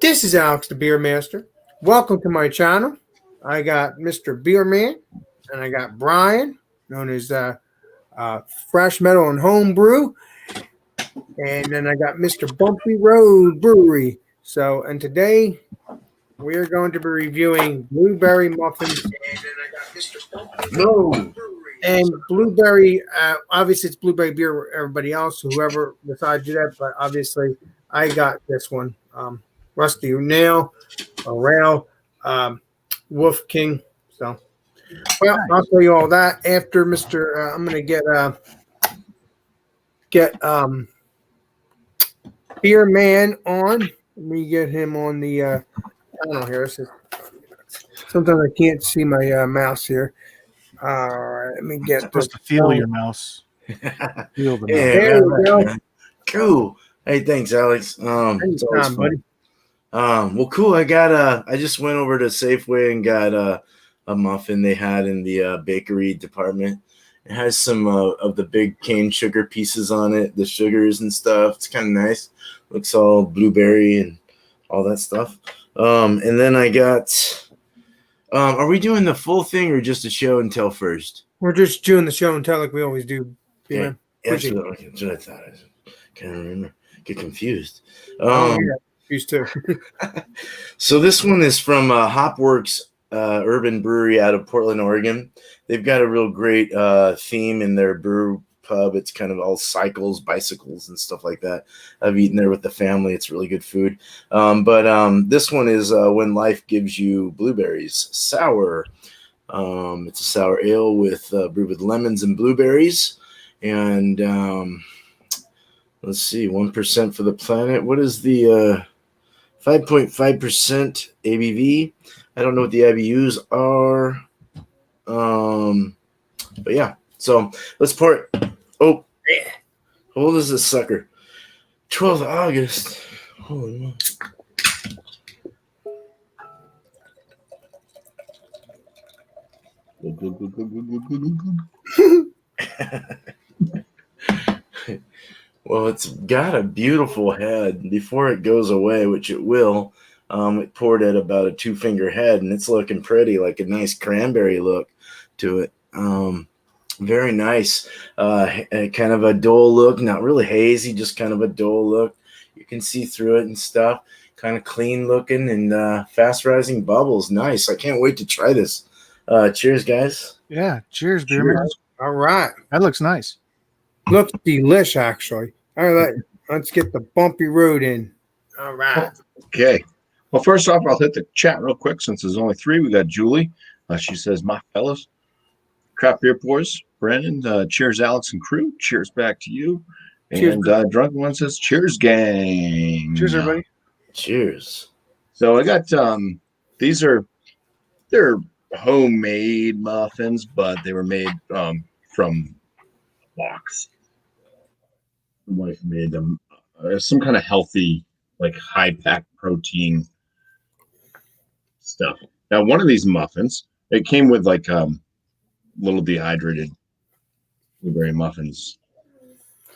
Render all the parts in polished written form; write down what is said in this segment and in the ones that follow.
This is Alex the Beer Master. Welcome to my channel. I got Mr. Beerman and I got Brian, known as Thrash Metal and Home Brew. And then I got Mr. Bumpy Road Brewery. And today we're going to be reviewing blueberry muffins. And then I got Mr. Bumpy Road Brewery. And blueberry, obviously it's blueberry beer for everybody else, whoever decides to do that, but obviously I got this one. Rusty Nail, a Rail, Wolf King. So, well, I'll tell you all that after Mr. I'm going to get Beer Man on. Let me get him on the panel here. Sometimes I can't see my mouse here. All right, let me get. Supposed to feel your mouse. Feel the mouse. There we go. Cool. Hey, thanks, Alex. It's always fun. Buddy. Well, cool. I just went over to Safeway and got a muffin they had in the bakery department. It has some of the big cane sugar pieces on it, the sugars and stuff. It's kind of nice. Looks all blueberry and all that stuff. And then I got. Are we doing the full thing or just a show and tell first? We're just doing the show and tell like we always do. Yeah, absolutely. That's what I thought. I can't remember. Get confused. Used to. So this one is from Hopworks Urban Brewery out of Portland, Oregon. They've got a real great theme in their brew pub. It's kind of all cycles, bicycles, and stuff like that. I've eaten there with the family. It's really good food. But this one is When Life Gives You Blueberries Sour. It's a sour ale with brewed with lemons and blueberries. And let's see, 1% for the planet. What is the 5.5% ABV? I don't know what the IBUs are. But yeah, so let's pour it. Oh, how old is this sucker? 12th of August. Holy moly. Well, it's got a beautiful head. Before it goes away, which it will, it poured at about a 2-finger head, and it's looking pretty, like a nice cranberry look to it. Very nice. Kind of a dull look, not really hazy, just kind of a dull look. You can see through it and stuff. Kind of clean looking and fast rising bubbles. Nice. I can't wait to try this. Cheers, guys. Yeah, cheers, Beerman. All right. That looks nice. Looks delish, actually. All right, let's get the bumpy road in. All right. Okay. Well, first off, I'll hit the chat real quick since there's only 3. We got Julie. She says, "My fellas, craft beer pours." Brandon, cheers, Alex and crew. Cheers back to you. Cheers. And Drunken One says, "Cheers, gang." Cheers, everybody. Cheers. So I got they're homemade muffins, but they were made from a box. My wife made them. Some kind of healthy, like high-pack protein stuff. Now, one of these muffins, it came with like little dehydrated blueberry muffins.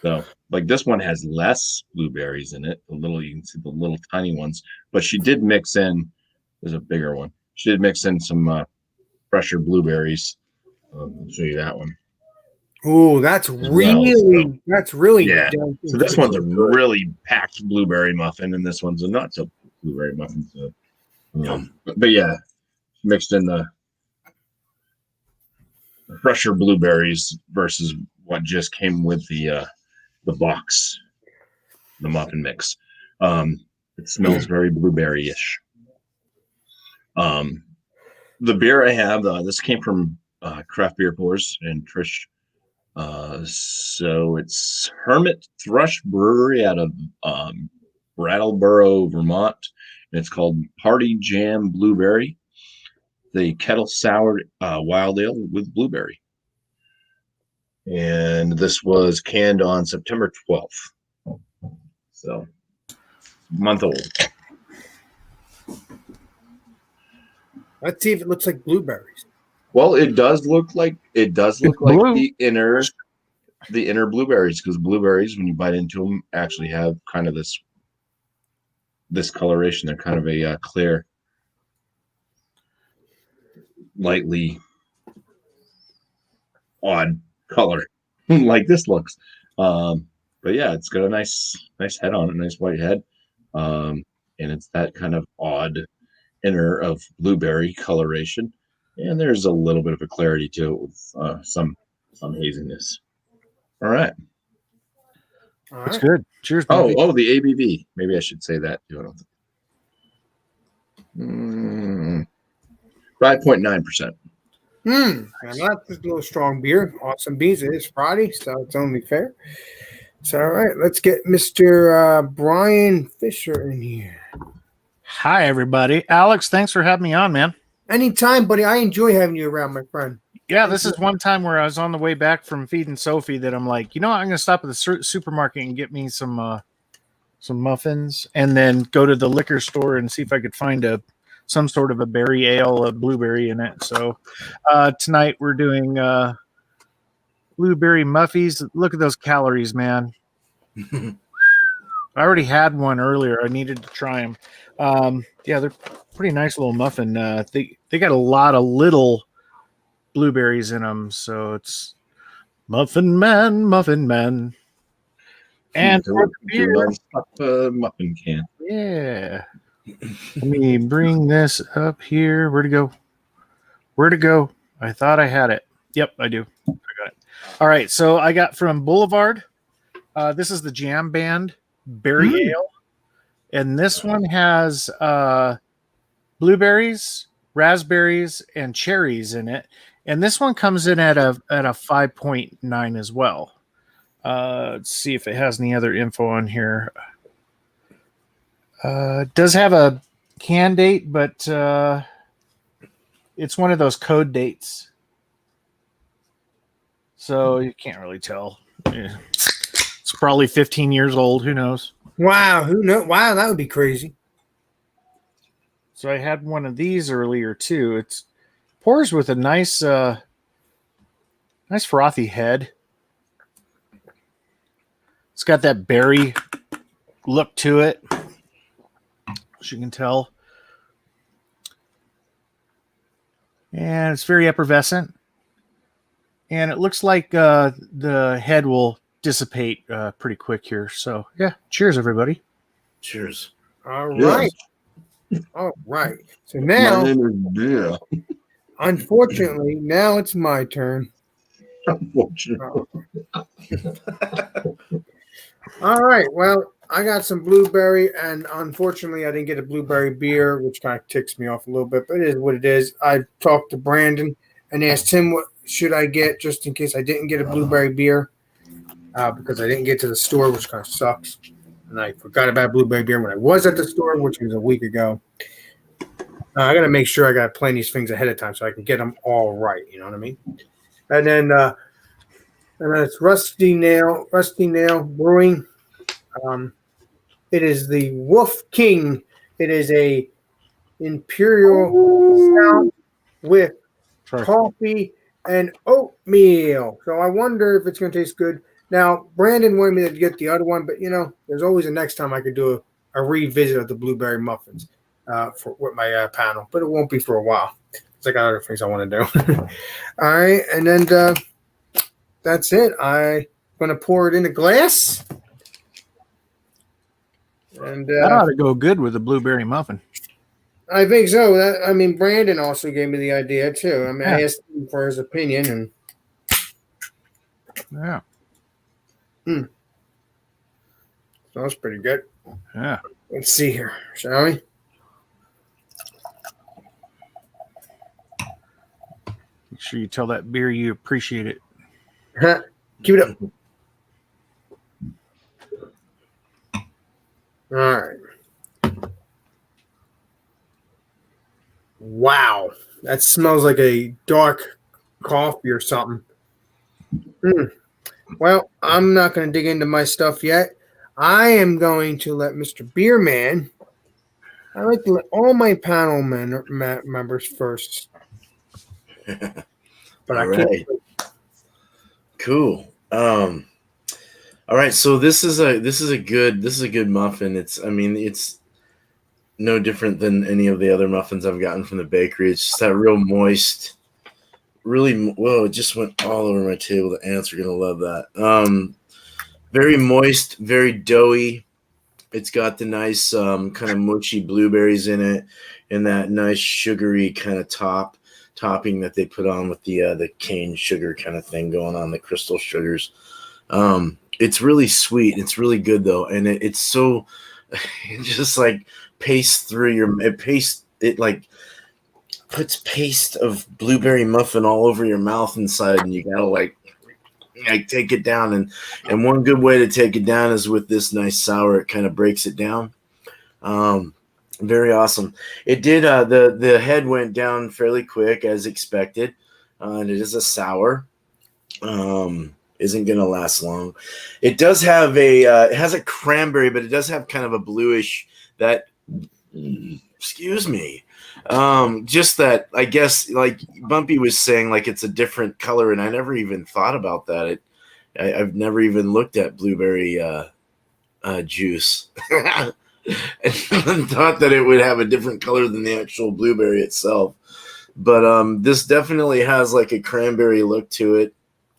So, like this one has less blueberries in it. You can see the little tiny ones, but she did mix in. There's a bigger one. She did mix in some fresher blueberries. I'll show you that one. Oh, that's really yeah. So this one's a really packed blueberry muffin, and this one's a not so blueberry muffin. So, but yeah, mixed in the fresher blueberries versus what just came with the box, the muffin mix. It smells very blueberry-ish. The beer I have, this came from Craft Beer Pours and Trish. So it's Hermit Thrush Brewery out of Brattleboro, Vermont. And it's called Party Jam Blueberry. The kettle soured wild ale with blueberry. And this was canned on September 12th. So, month old. Let's see if it looks like blueberries. Well, it does look like like blue. the inner blueberries, because blueberries, when you bite into them, actually have kind of this this coloration. They're kind of a clear, lightly odd color, like this looks. But yeah, it's got a nice head on it, nice white head, and it's that kind of odd inner of blueberry coloration, and there's a little bit of a clarity to it with some haziness. All right. All That's right. good. Cheers, Bobby. Oh, the ABV. Maybe I should say that too. 5.9%. And that's just a little strong beer. Awesome beans. It is Friday, so it's only fair. So, all right, let's get Mr. Brian Fisher in here. Hi, everybody. Alex, thanks for having me on, man. Anytime, buddy. I enjoy having you around, my friend. Yeah, this is one time where I was on the way back from feeding Sophie that I'm like, I'm going to stop at the supermarket and get me some muffins, and then go to the liquor store and see if I could find some sort of a berry ale, a blueberry in it. So tonight we're doing blueberry muffies. Look at those calories, man. I already had one earlier. I needed to try them. Yeah, they're pretty nice little muffin. They got a lot of little blueberries in them, so it's Muffin Man. And for the beer, muffin can. yeah. Let me bring this up here. Where'd it go? I thought I had it. Yep, I do. I got it. All right, so I got from Boulevard. This is the Jam Band Berry Ale, and this one has blueberries, raspberries, and cherries in it. And this one comes in at a 5.9 as well. Let's see if it has any other info on here. It does have a can date, but it's one of those code dates, so you can't really tell. Yeah. It's probably 15 years old. Who knows? Wow, who knows? Wow, that would be crazy. So I had one of these earlier too. It's pours with a nice frothy head. It's got that berry look to it, as you can tell. And it's very effervescent. And it looks like the head will dissipate pretty quick here. So, yeah. Cheers, everybody. Cheers. All right. All right. So now, My name is Beer. unfortunately, now it's my turn. Unfortunately. All right. Well, I got some blueberry, and unfortunately, I didn't get a blueberry beer, which kind of ticks me off a little bit, but it is what it is. I talked to Brandon and asked him what should I get just in case I didn't get a blueberry beer because I didn't get to the store, which kind of sucks. And I forgot about blueberry beer when I was at the store, which was a week ago. I got to make sure I got to plan these things ahead of time so I can get them all right. You know what I mean? And then it's Rusty Nail Brewing. It is the Wolf King. It is a imperial stout with coffee and oatmeal. So I wonder if it's going to taste good. Now, Brandon wanted me to get the other one, but there's always a next time I could do a revisit of the blueberry muffins with my panel, but it won't be for a while. Because I got other things I want to do. All right, and then that's it. I'm going to pour it in a glass. And That ought to go good with a blueberry muffin. I think so. Brandon also gave me the idea too. I asked him for his opinion, and Yeah. Smells pretty good. Yeah. Let's see here, shall we? Make sure you tell that beer you appreciate it. Keep it up. All right. Wow. That smells like a dark coffee or something. Well, I'm not going to dig into my stuff yet. I am going to let Mr. Beerman. I like to let all my panel members first. But All right. Cool. All right, so this is a good muffin. It's no different than any of the other muffins I've gotten from the bakery. It's just that real moist, really. Whoa! It just went all over my table. The ants are gonna love that. Very moist, very doughy. It's got the nice kind of mushy blueberries in it, and that nice sugary kind of topping that they put on with the cane sugar kind of thing going on, the crystal sugars. It's really sweet. It's really good though, and it's so it just like pastes through it like puts paste of blueberry muffin all over your mouth inside, and you gotta like take it down. And one good way to take it down is with this nice sour. It kind of breaks it down. Very awesome. It did. The head went down fairly quick as expected, and it is a sour. Isn't gonna last long. It does have it has a cranberry, but it does have kind of a bluish that. Excuse me. Just that, I guess, like Bumpy was saying, like it's a different color, and I never even thought about that. I've never even looked at blueberry juice and thought that it would have a different color than the actual blueberry itself. But this definitely has like a cranberry look to it,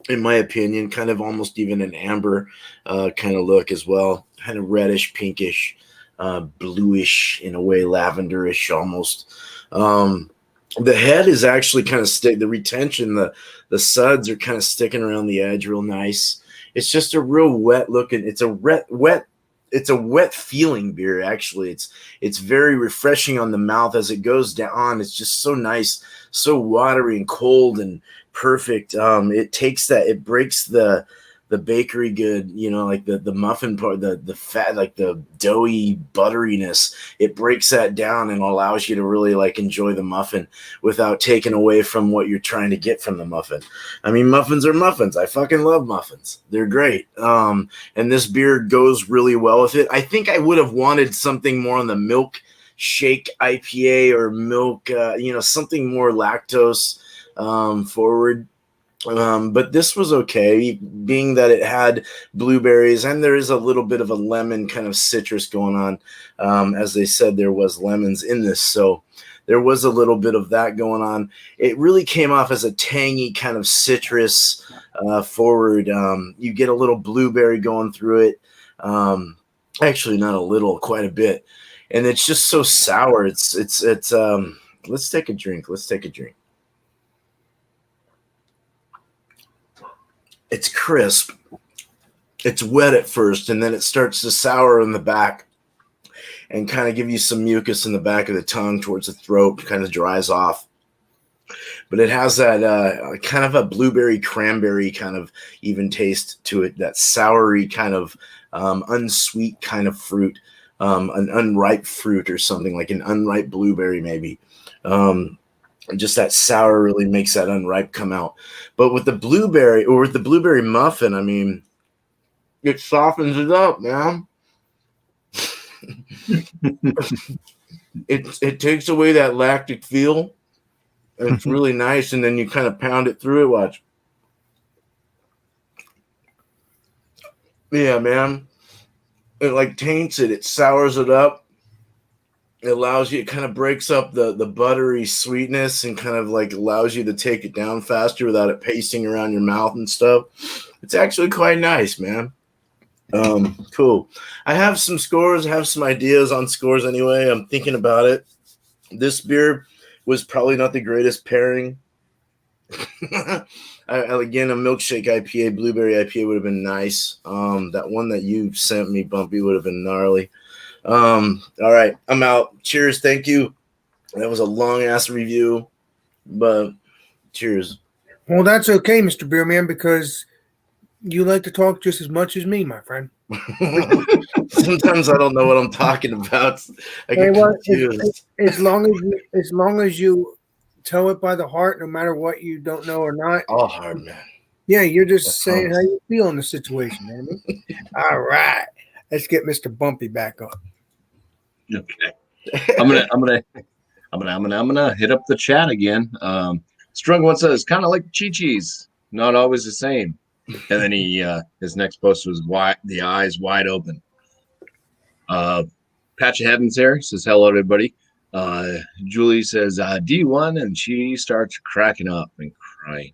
in my opinion, kind of almost even an amber kind of look as well, kind of reddish, pinkish. Bluish in a way, lavenderish almost. The head is actually kind of the retention, the suds are kind of sticking around the edge real nice. It's just a real wet looking, it's a wet feeling beer. Actually, it's very refreshing on the mouth as it goes down. It's just so nice, so watery and cold and perfect. It takes that, it breaks the bakery good, like the muffin part, the fat, like the doughy butteriness, it breaks that down and allows you to really like enjoy the muffin without taking away from what you're trying to get from the muffin. I mean, muffins are muffins. I fucking love muffins. They're great. And this beer goes really well with it. I think I would have wanted something more on the milk shake IPA or milk, something more lactose forward. But this was okay, being that it had blueberries and there is a little bit of a lemon kind of citrus going on. As they said, there was lemons in this, so there was a little bit of that going on. It really came off as a tangy kind of citrus forward. You get a little blueberry going through it. Actually, not a little, quite a bit, and it's just so sour. It's. Let's take a drink. It's crisp. It's wet at first, and then it starts to sour in the back and kind of give you some mucus in the back of the tongue towards the throat, kind of dries off. But it has that kind of a blueberry cranberry kind of even taste to it, that soury kind of unsweet kind of fruit, an unripe fruit or something, like an unripe blueberry maybe. Just that sour really makes that unripe come out. But with the blueberry or with the blueberry muffin, I mean, it softens it up, man. It takes away that lactic feel. And it's really nice. And then you kind of pound it through it. Watch. Yeah, man. It like taints it. It sours it up. It allows you, it kind of breaks up the buttery sweetness and kind of like allows you to take it down faster without it pasting around your mouth and stuff. It's actually quite nice, man. Cool. I have some scores, I have some ideas on scores anyway. I'm thinking about it. This beer was probably not the greatest pairing. Again, a milkshake IPA, blueberry IPA would have been nice. That one that you sent me, Bumpy, would have been gnarly. All right, I'm out. Cheers. Thank you. That was a long ass review, but cheers. Well, that's okay, Mr. Beerman, because you like to talk just as much as me, my friend. Sometimes I don't know what I'm talking about. I get confused. As long as you tell it by the heart, no matter what you don't know or not. All hard, man. Yeah, you're just saying how you feel in the situation, man. All right, let's get Mr. Bumpy back up. Okay, I'm gonna hit up the chat again. Strung one says, kind of like Chi-Chi's, not always the same. And then his next post was the eyes wide open. Patch of Heavens there. He says hello to everybody. Julie says D1, and she starts cracking up and crying.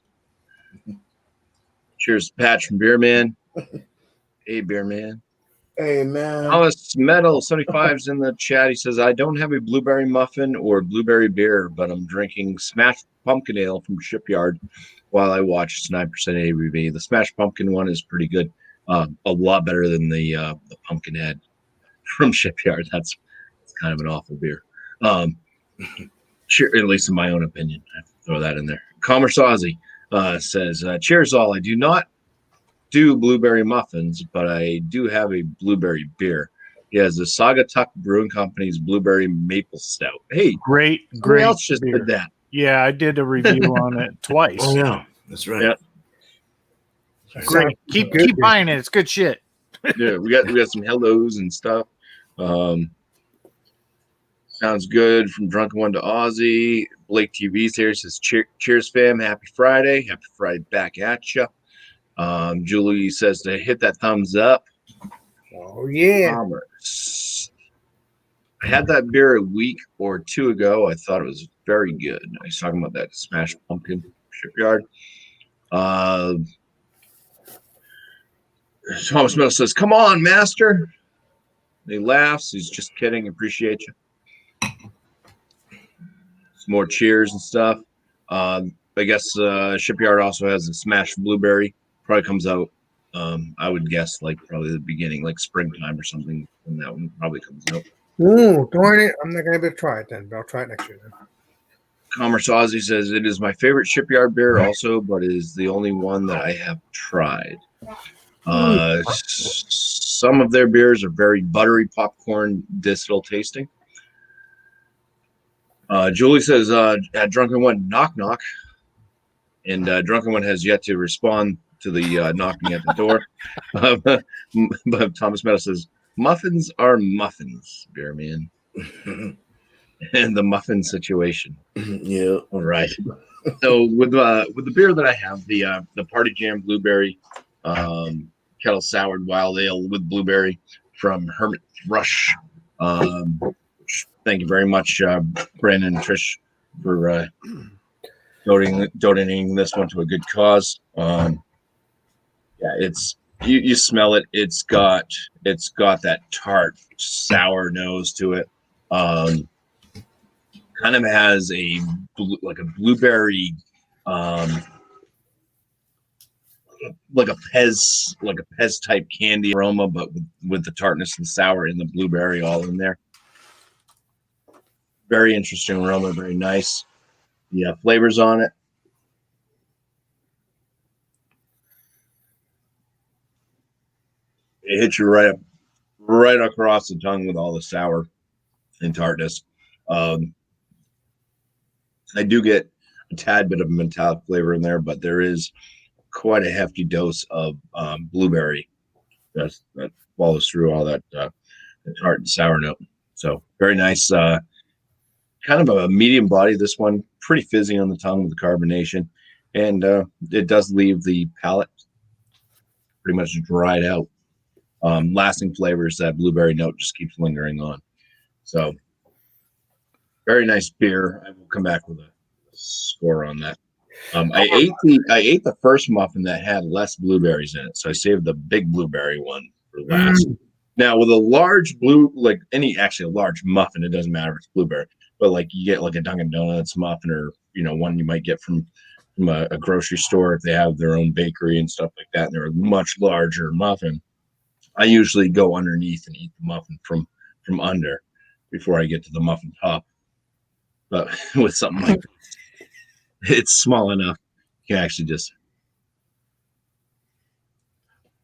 Cheers, Patch from Beer Man. Hey, Beer Man. Hey, man. Thomas Metal 75's in the chat. He says, I don't have a blueberry muffin or blueberry beer, but I'm drinking smashed pumpkin ale from Shipyard while I watch 9% ABV. The smashed pumpkin one is pretty good. A lot better than the pumpkin head from Shipyard. That's kind of an awful beer. At least in my own opinion. I have to throw that in there. Commerce Aussie says, cheers all. I do not do blueberry muffins, but I do have a blueberry beer. He has the Saugatuck Brewing Company's Blueberry Maple Stout. Hey, Great. who else just beer. did that? Yeah, I did a review on it twice. Oh, yeah. That's right. Yeah. Great. Keep buying it. It's good shit. Yeah, we got some hellos and stuff. Sounds good. From Drunken One to Aussie. Blake TV's here. Says, cheers, fam. Happy Friday. Happy Friday back at you. Julie says to hit that thumbs up. Oh, yeah. Commerce. I had that beer a week or two ago. I thought it was very good. He's talking about that smashed pumpkin Shipyard. Thomas Middle says, come on, master. He laughs. He's just kidding. Appreciate you. Some more cheers and stuff. I guess Shipyard also has a smashed blueberry. Probably comes out, I would guess, like probably the beginning, like springtime or something. When that one probably comes out. Ooh, darn it. I'm not going to be able to try it then, but I'll try it next year then. Commerce Aussie says, it is my favorite Shipyard beer also, but it is the only one that I have tried. Some of their beers are very buttery popcorn distill tasting. Julie says, at Drunken One, knock knock. And Drunken One has yet to respond to the knocking at the door. But Thomas Meadow says, muffins are muffins, Beer Man. And the muffin situation. Yeah. All right. So with the beer that I have, the Party Jam Blueberry Kettle Soured Wild Ale with blueberry from Hermit Thrush. Thank you very much, Brandon and Trish, for donating this one to a good cause. Yeah, it's you smell it. It's got that tart, sour nose to it. Kind of has a blueberry, like a Pez type candy aroma, but with the tartness and sour and the blueberry all in there. Very interesting aroma, very nice. Yeah, flavors on it. It hits you right across the tongue with all the sour and tartness. I do get a tad bit of metallic flavor in there, but there is quite a hefty dose of blueberry that follows through all that tart and sour note. So very nice. Kind of a medium body. This one pretty fizzy on the tongue with the carbonation, and it does leave the palate pretty much dried out. Lasting flavors, that blueberry note just keeps lingering on. So very nice beer. I will come back with a score on that. I ate the first muffin that had less blueberries in it, so I saved the big blueberry one for last. Now with a large a large muffin, it doesn't matter if it's blueberry, but like you get like a Dunkin' Donuts muffin, or one you might get from a grocery store if they have their own bakery and stuff like that, and they're a much larger muffin. I usually go underneath and eat the muffin from under before I get to the muffin top. But with something like this, it's small enough you can actually just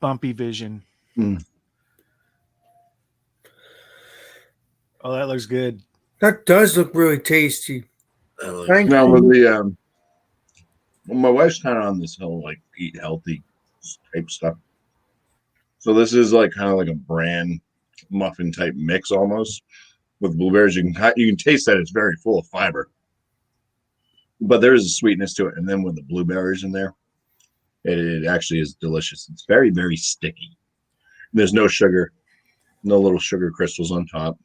Bumpy vision. Mm. Oh, that looks good. That does look really tasty. Thank Now you. with the my wife's kind of on this whole like eat healthy type stuff. So this is like kind of like a bran muffin type mix almost with blueberries. You can taste that it's very full of fiber, but there is a sweetness to it. And then with the blueberries in there, it actually is delicious. It's very, very sticky. There's no sugar, no little sugar crystals on top.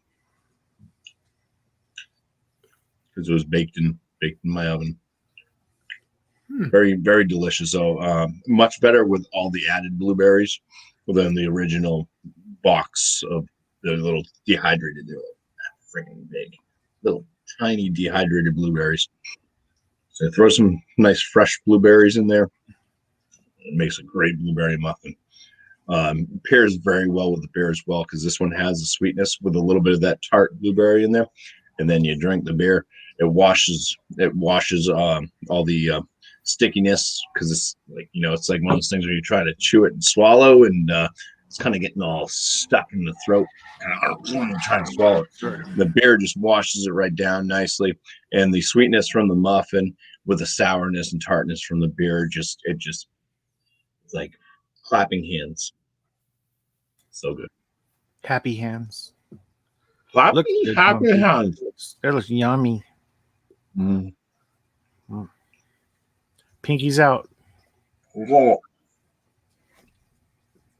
because it was baked in my oven. Hmm. Very, very delicious. So much better with all the added blueberries than the original box of the little dehydrated. They're freaking big, little tiny dehydrated blueberries. So throw some nice fresh blueberries in there. It makes a great blueberry muffin. Pairs very well with the beer as well, because this one has the sweetness with a little bit of that tart blueberry in there, and then you drink the beer. It washes all the stickiness, because it's like, it's like one of those things where you try to chew it and swallow, and it's kind of getting all stuck in the throat, kind of trying to swallow it. The beer just washes it right down nicely, and the sweetness from the muffin with the sourness and tartness from the beer, it's like clapping hands. So good. Happy hands. Happy Happy hands. That looks yummy. Mm. Pinky's out. Whoa.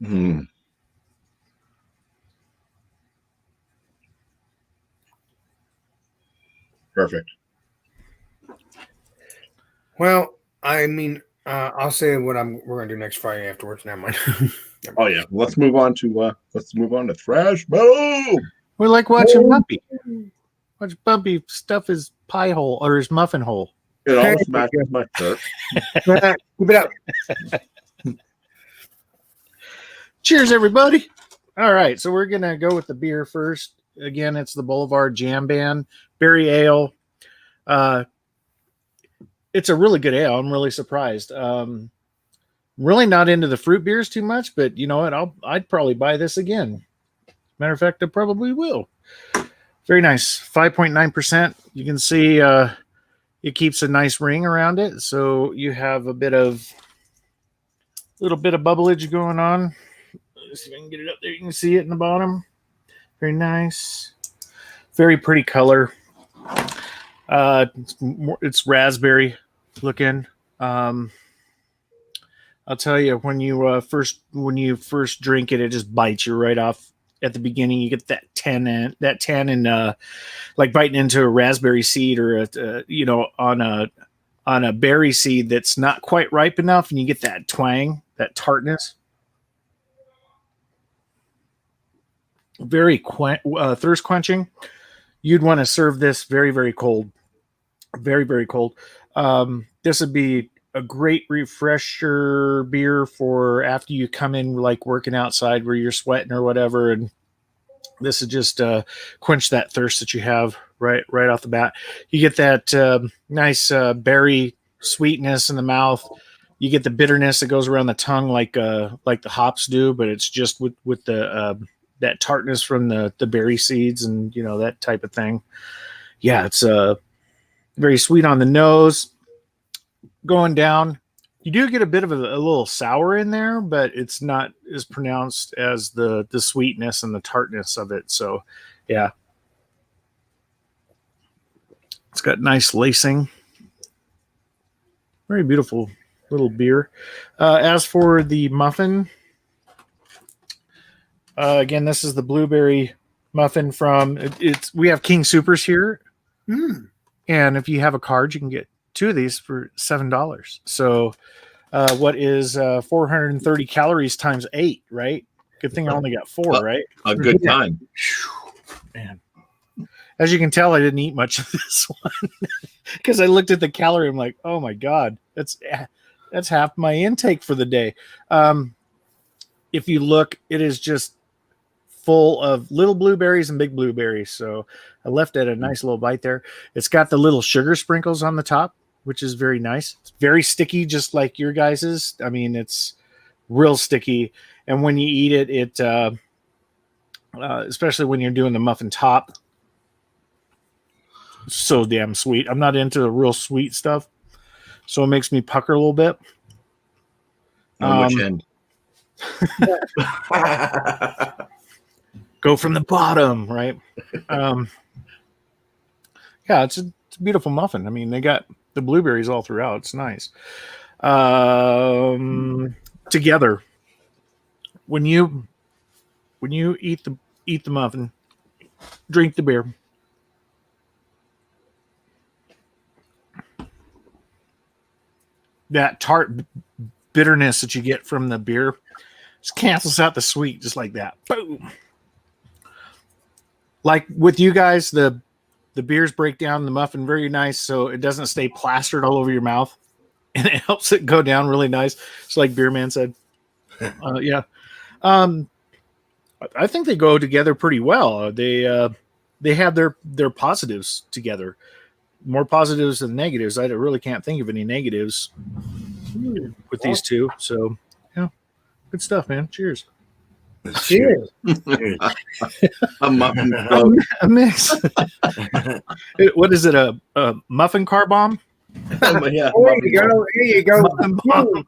Mm. Perfect. Well, I mean, I'll say what we're gonna do next Friday afterwards. Never mind. Oh yeah. Let's move on to Thrash Metal. We like watching Bumpy. Watch Bumpy stuff his pie hole or his muffin hole. It almost matches my shirt. Keep it up. Cheers, everybody. All right, so we're gonna go with the beer first. Again, it's the Boulevard Jam Band Berry Ale. It's a really good ale. I'm really surprised. Really not into the fruit beers too much, but you know what? I'd probably buy this again. Matter of fact, I probably will. Very nice. 5.9%. You can see it keeps a nice ring around it, so you have a little bit of bubblage going on. Let's see if I can get it up there. You can see it in the bottom. Very nice. Very pretty color. It's raspberry looking. I'll tell you, when you first drink it, it just bites you right off at the beginning. You get that tannin and like biting into a raspberry seed or on a berry seed that's not quite ripe enough, and you get that twang, that tartness. Very thirst quenching. You'd want to serve this very, very cold. Very, very cold. This would be a great refresher beer for after you come in, like working outside where you're sweating or whatever. And this is just quench that thirst that you have right off the bat. You get that nice berry sweetness in the mouth. You get the bitterness that goes around the tongue like the hops do, but it's just with the that tartness from the berry seeds and that type of thing. Yeah, it's very sweet on the nose. Going down, you do get a bit of a little sour in there, but it's not as pronounced as the sweetness and the tartness of it. So, yeah, it's got nice lacing. Very beautiful little beer. As for the muffin, again, this is the blueberry muffin from we have King Supers here. And if you have a card, you can get 2 of these for $7. So what is 430 calories times 8, right? Good thing I only got 4, right? A good time. Man. As you can tell, I didn't eat much of this one because I looked at the calorie. I'm like, oh my God, that's half my intake for the day. If you look, it is just full of little blueberries and big blueberries. So I left it a nice little bite there. It's got the little sugar sprinkles on the top, which is very nice. It's very sticky, just like your guys's. I mean, it's real sticky. And when you eat it, especially when you're doing the muffin top, so damn sweet. I'm not into the real sweet stuff, so it makes me pucker a little bit. On which end? Go from the bottom, right? Yeah, it's a beautiful muffin. I mean, they got the blueberries all throughout. It's nice. Together, when you eat the muffin, drink the beer. that tart bitterness that you get from the beer just cancels out the sweet just like that. Boom. Like with you guys, the beers break down the muffin very nice, so it doesn't stay plastered all over your mouth, and it helps it go down really nice. It's like Beer Man said. Yeah. I think they go together pretty well. They have their positives together, more positives than negatives. I really can't think of any negatives with these two. So, yeah, good stuff, man. Cheers. Cheers. Cheers. A muffin A, float. a mix. What is it? A muffin car bomb? Yeah, Oh, there you go. Here you go. Muffin bomb.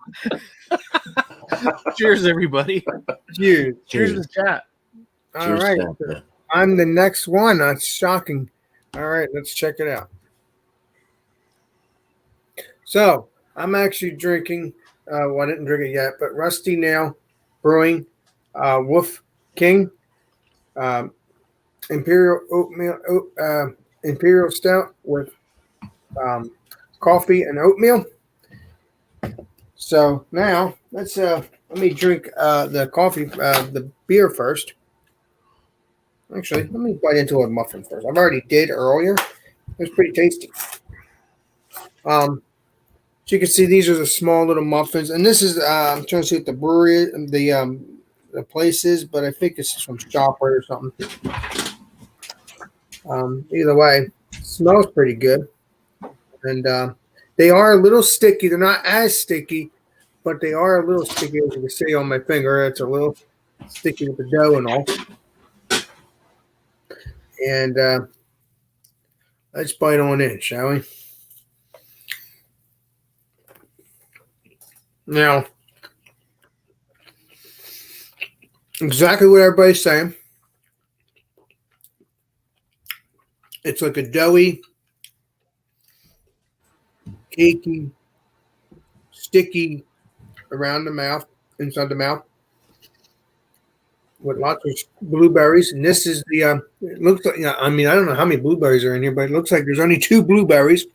Cheers, everybody. Cheers. Cheers to the chat. All Cheers, right. Santa. I'm the next one. That's shocking. All right, let's check it out. So I'm actually drinking. Well, I didn't drink it yet, but Rusty Nail Brewing, Wolf King, Imperial Oatmeal, Imperial Stout with coffee and oatmeal. So now let's let me drink the coffee, the beer first. Actually, let me bite into a muffin first. I've already did earlier. It was pretty tasty. So you can see these are the small little muffins, and this is I'm trying to see what the brewery, the place is, but I think it's from Shopper or something. Either way, it smells pretty good, and they are a little sticky. They're not as sticky, but they are a little sticky, as you can see on my finger. It's a little sticky with the dough and all. And let's bite on in, shall we? Now, exactly what everybody's saying. It's like a doughy, cakey, sticky around the mouth, inside the mouth, with lots of blueberries. And this is the, it looks like, I mean, I don't know how many blueberries are in here, but it looks like there's only 2 blueberries.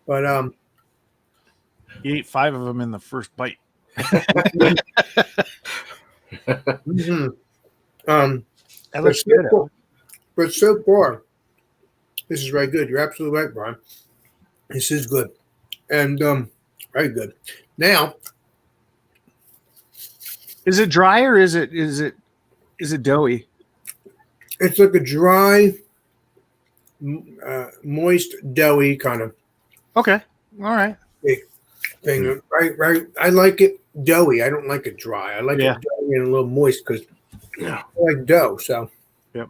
But, You ate 5 of them in the first bite. mm-hmm. That looks good. But so far, this is very good. You're absolutely right, Brian. This is good. And very good. Now, Is it dry or is it doughy? it's like a dry, moist, doughy kind of Okay. All right. thing. Right. I like it doughy. I don't like it dry. I like Yeah. it doughy and a little moist because I like dough. So, Yep.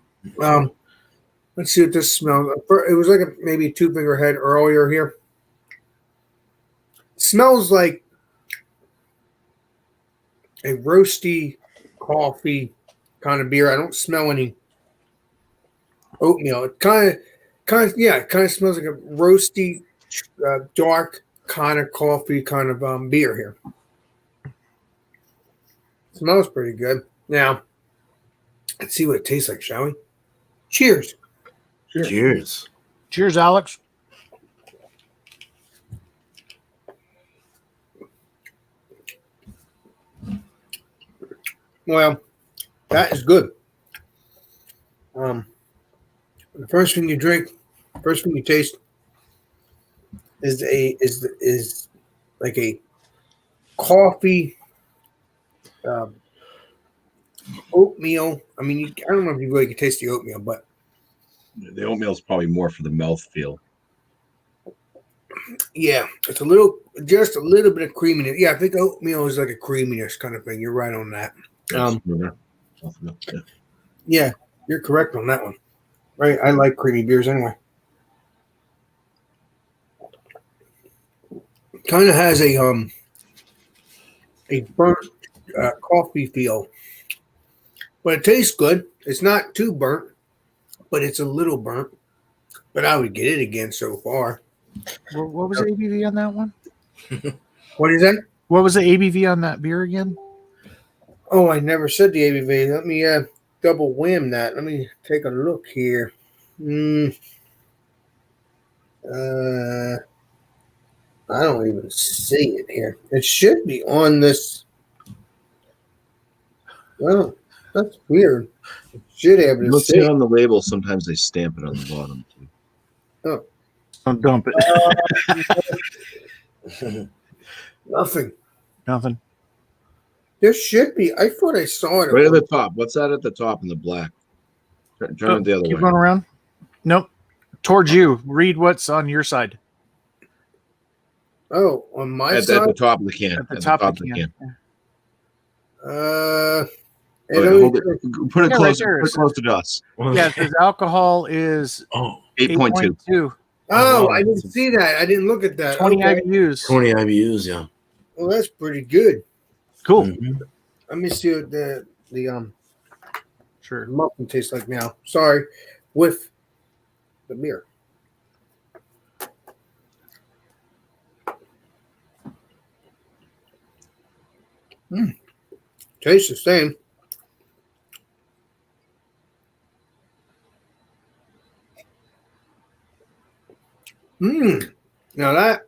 Let's see what this smells. It was like maybe a 2-finger head earlier here. It smells like a roasty coffee kind of beer. I don't smell any oatmeal. It kind of smells like a roasty, dark kind of coffee kind of beer here. It smells pretty good. Now, let's see what it tastes like, shall we? Cheers. Cheers. Cheers, Alex. Well, that is good. The first thing you drink, first thing you taste is like a coffee, oatmeal. I mean, I don't know if you really can taste the oatmeal, but The oatmeal is probably more for the mouth feel. yeah, it's just a little bit of creaminess. Yeah, I think oatmeal is like a creaminess kind of thing. You're right on that. Yeah, you're correct on that one. Right, I like creamy beers anyway. Kind of has a burnt coffee feel, but it tastes good. It's not too burnt, but it's a little burnt. But I would get it again so far. What was the ABV on that one? What is that? What was the ABV on that beer again? Oh, I never said the ABV. Let me double wham that. Let me take a look here. I don't even see it here. It should be on this. Well, that's weird. It should have You it. don't see it on the label. Sometimes they stamp it on the bottom too. Oh, Don't dump it. nothing. Nothing. There should be. I thought I saw it. Right at the top. What's that at the top in the black? Turn it the other Keep way. going around. Nope. Towards you. Read what's on your side. Oh, on my At side. the top of the can. At the top of the can. It Okay, always- hold it. Put it Yeah, right closer. there. Put it close to us. Yeah, it says alcohol is Oh, 8.2. 8.2. Oh, wow. I didn't see that. I didn't look at that. 20 Okay. IBUs. 20 IBUs, yeah. Well, that's pretty good. Cool. Mhm. Let me see what the Sure. muffin tastes like now. Sorry, with the beer. Tastes the same. Now that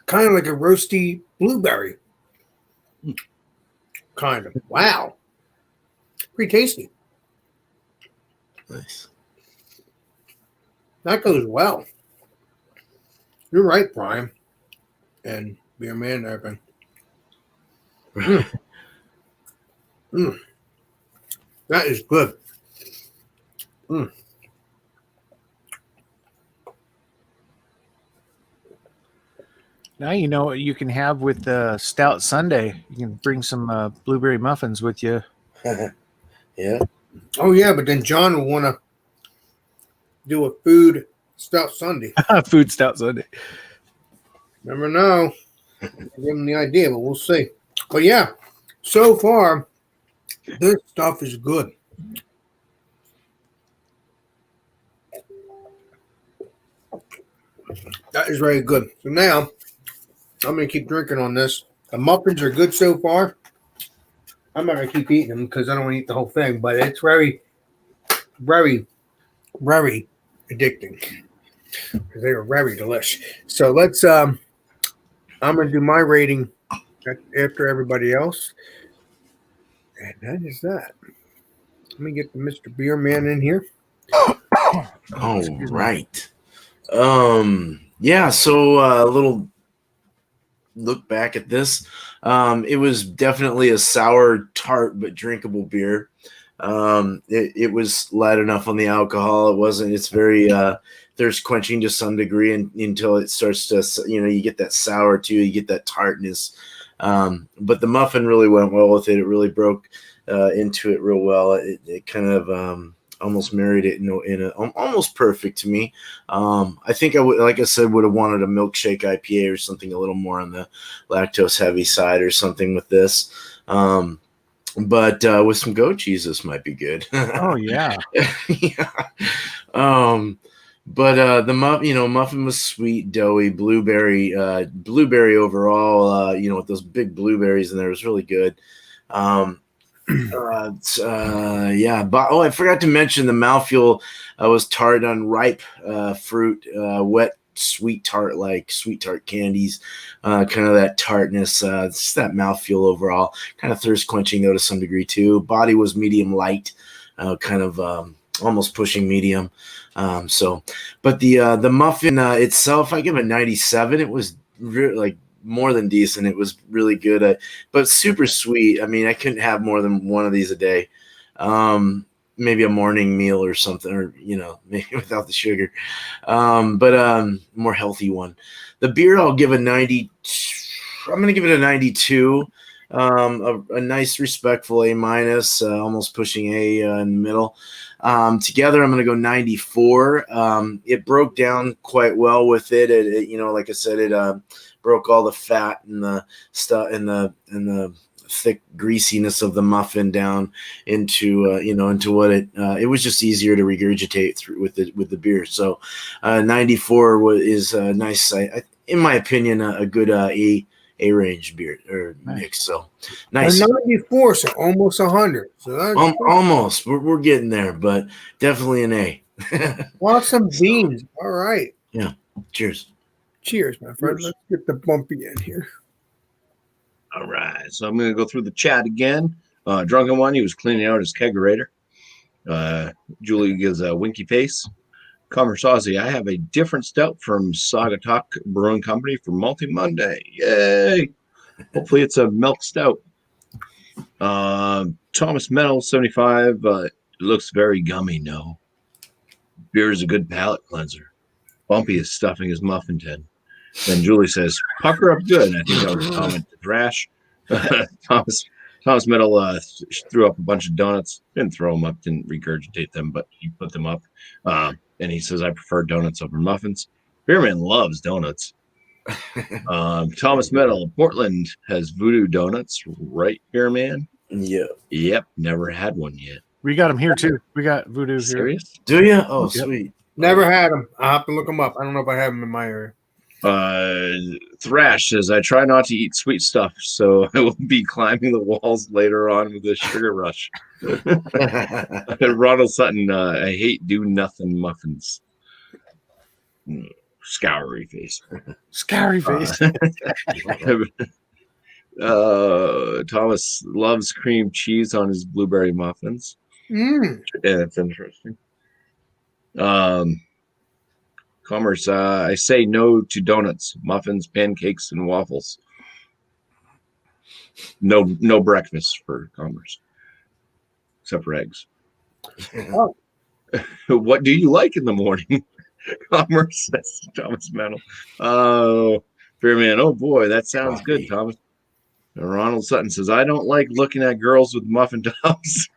kind of like a roasty blueberry. Kind of. Wow. Pretty tasty. Nice. That goes well. You're right, Brian. And Beer Man Urban. That is good. Now you know what you can have with Stout Sunday. You can bring some blueberry muffins with you. Yeah. Oh, yeah, but then John will want to do a food Stout Sunday. Food Stout Sunday. Never know. Give him the idea, but we'll see. But yeah, so far, this stuff is good. That is very good. So now, I'm going to keep drinking on this. The muffins are good so far. I'm not going to keep eating them because I don't want to eat the whole thing, but it's very, very, very addicting. They are very delicious. So let's, I'm going to do my rating after everybody else. And that is that. Let me get the Mr. Beer Man in here. All right. Yeah, so a little look back at this. It was definitely a sour, tart, but drinkable beer. It was light enough on the alcohol. It's very thirst quenching to some degree until it starts to, you get that sour too, you get that tartness. But the muffin really went well with it. It really broke into it real well. It kind of almost married it in a almost perfect to me. I think I would, like I said, would have wanted a milkshake IPA or something a little more on the lactose heavy side or something with this. But with some goat cheese, this might be good. Oh yeah. Yeah. But the muffin was sweet, doughy, blueberry overall. With those big blueberries in there, it was really good. Yeah. But I forgot to mention the mouthfeel was tart on ripe fruit, wet sweet tart candies, kind of that tartness, just that mouthfeel overall, kind of thirst quenching though to some degree too. Body was medium light, kind of almost pushing medium. But the muffin itself, I give it 97. It was really more than decent. It was really good, but super sweet. I mean, I couldn't have more than one of these a day. Maybe a morning meal or something, or maybe without the sugar. But more healthy one. The beer, I'll give a 90. I'm going to give it a 92. A nice, respectful A minus, almost pushing A in the middle. Together, I'm going to go 94. It broke down quite well with it. Like I said, it broke all the fat and the stuff and the thick greasiness of the muffin down into into what it was just easier to regurgitate through with the beer. So 94 is a nice, in my opinion, a good A range beer or mix. So nice. 94, so almost 100. So that's almost we're getting there, but definitely an A. awesome beans. All right. Cheers. Cheers, my friend. Cheers. Let's get the bumpy in here. All right. So I'm going to go through the chat again. Drunken One, he was cleaning out his kegerator. Julie gives a winky face. Commerce Aussie, I have a different stout from Saga Talk Brewing Company for Multi Monday. Yay! Hopefully it's a milk stout. Thomas Metal 75, looks very gummy. No. Beer is a good palate cleanser. Bumpy is stuffing his muffin tin. Then Julie says, pucker up good. I think that was a comment to Thrash. Thomas Metal threw up a bunch of donuts. Didn't throw them up, didn't regurgitate them, but he put them up. And he says, I prefer donuts over muffins. Beerman loves donuts. Thomas Metal, Portland has Voodoo Donuts, right, Beerman? Yeah. Yep, never had one yet. We got them here too. We got Voodoo here. Serious? Do you? Oh, Yep. sweet. Never had them. I'll have to look them up. I don't know if I have them in my area. Thrash says, I try not to eat sweet stuff, so I will be climbing the walls later on with a sugar rush. Ronald Sutton, I hate do nothing muffins. Scoury face. Scary face. Thomas loves cream cheese on his blueberry muffins. Mm. Yeah, that's interesting. Commerce, I say no to donuts, muffins, pancakes, and waffles. No breakfast for Commerce, except for eggs. Oh. What do you like in the morning? Commerce, says Thomas Metal. Oh, Beerman, oh boy, that sounds good, Thomas. And Ronald Sutton says, I don't like looking at girls with muffin tops.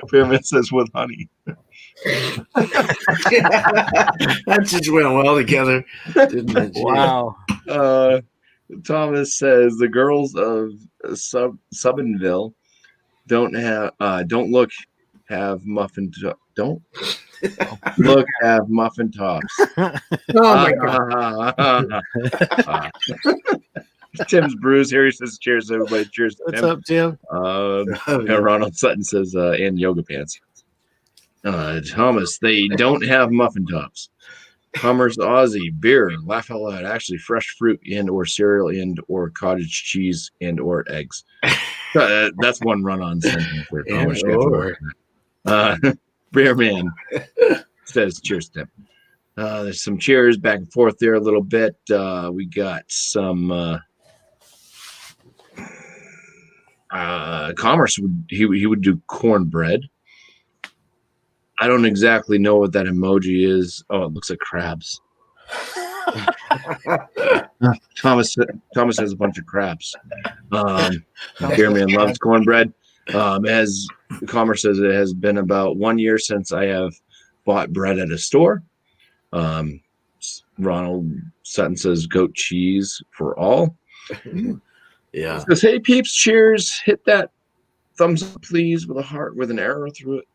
Beerman says, with honey. That just went well together, didn't it? Wow. Thomas says the girls of Subinville don't have muffin tops. Oh my god. Tim's Brews here. He says, cheers, everybody. Cheers to What's Tim. up, Tim? Ronald Sutton says, and yoga pants. Thomas, they don't have muffin tops. Commerce Aussie, beer, laugh out loud. Actually, fresh fruit and or cereal and or cottage cheese and or eggs. That's one run-on sentence for Commerce. Beer Man says, cheers, Tim. There's some cheers back and forth there a little bit. We got some Commerce he would do cornbread. I don't exactly know what that emoji is. Oh, it looks like crabs. Thomas has a bunch of crabs. Beerman loves cornbread. As Commerce says, it has been about 1 year since I have bought bread at a store. Ronald Sutton says, goat cheese for all. Yeah. Says, hey peeps, cheers. Hit that thumbs up, please, with a heart with an arrow through it.